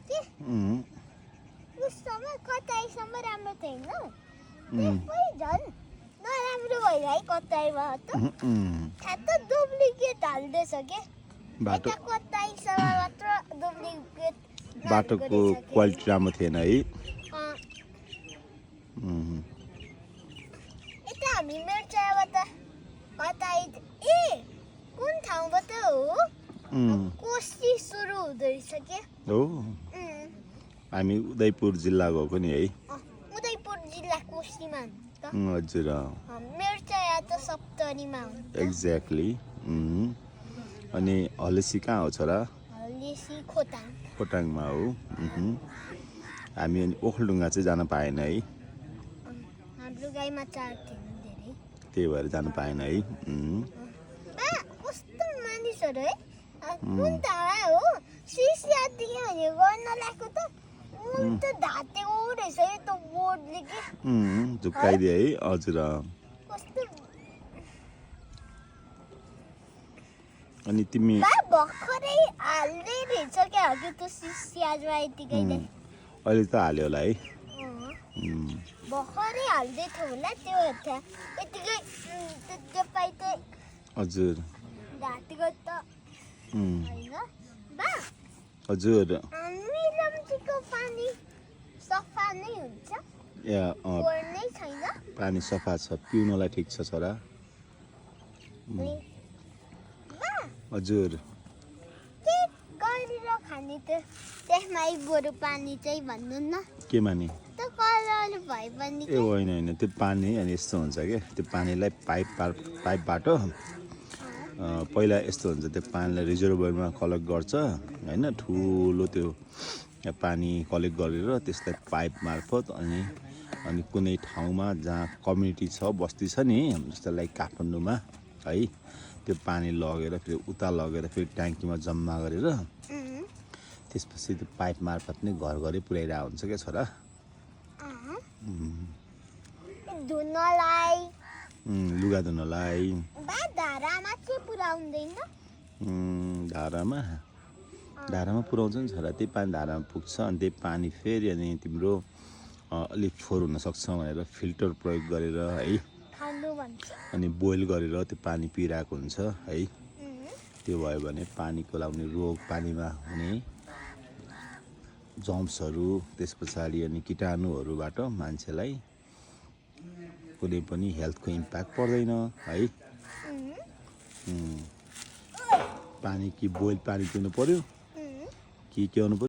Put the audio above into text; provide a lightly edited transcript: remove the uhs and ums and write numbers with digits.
थियो कि उस समय कतैसम्म राम्रो थिएन त्यसपछि झन् नराम्रो भइरहे कतैमा त ठ्याक्क डुप्लिकेट हाल्दैछ के बाटो कतैसम्म मात्र डुप्लिकेट बाटोको क्वालिटी राम्रो थिएन है यता हामी मेर्चाबाट कतै कुन ठाउँबाट हो कोशी सुरु हुँदैछ के हो हामी उदयपुर जिल्ला गएको नि है उदयपुर जिल्ला कोशीमा हुन्छ हजुर मेर्चाया त सप्तरीमा हुन्छ एक्ज्याक्टली अनि हलेसी कहाँ हो छोरा हलेसी खोटाङ खोटाङमा हो हामी अनि ओखलढुङ्गा चाहिँ जान पाएन है हाम्रो गाईमा चार थिएन धेरै त्यही भएर जानु पाएन है कस्तो मानिसहरू है कुन तारा हो सिसियादेखि भने गर्न लाग्यो त त धातेको रहेछ यो त बोर्डले के झुक्काइदिए है हजुर कस्तो अनि तिमी भर्खरै हाल्दै रहेछ क्या हगि त सिसियाजमा यतिकै अहिले त हाल्यो होला है भर्खरै हाल्दै थियो होला त्यो यतिकै त्यो पाइ त हजुर धातेको त होइन बा हजुर मिलम्चीको पानी सफा नै हुन्छ नै छैन पानी सफा छ पिउनलाई ठिक छ छोरा हजुर के गरेर खाने त त्यसमा बरु पानी चाहिँ भन्नु न के माने त कलर भए पनि ए होइन त्यो पानी अनि यस्तो हुन्छ क्या त्यो पानीलाई पाइपबाट पहिला यस्तो हुन्छ त्यो पानीलाई रिजर्भरमा कलेक्ट गर्छ होइन ठुलो त्यो पानी कलेक्ट गरेर त्यसलाई पाइप मार्फत अनि कुनै ठाउँमा जहाँ कम्युनिटी छ बस्ती छ नि जस्तो लाइक काठमाडौँमा है त्यो पानी लगेर फेरि उता लगेर फेरि ट्याङ्कीमा जम्मा गरेर त्यसपछि त्यो पाइप मार्फत नै घर घरै पुर्याइरहेको हुन्छ क्या छोरा धुनलाई लुगा धुनलाई धारामा चाहिँ पुर्याउँदैन धारामा पुर्याउँछ नि छोरा त्यही पानी धारामा पुग्छ अनि त्यही पानी फेरि अनि तिम्रो अलिक फोहोर हुनसक्छ भनेर फिल्टर प्रयोग गरेर है अनि बोइल गरेर त्यो पानी पिइरहेको हुन्छ है त्यो भयो भने पानीको लगाउने रोग पानीमा हुने जम्सहरू त्यस पछाडि अनि कीटाणुहरूबाट मान्छेलाई कुनै पनि हेल्थको इम्प्याक्ट पर्दैन है पानी कि बोइल पानी पिउनु पर्यो कि के गर्नु पर्यो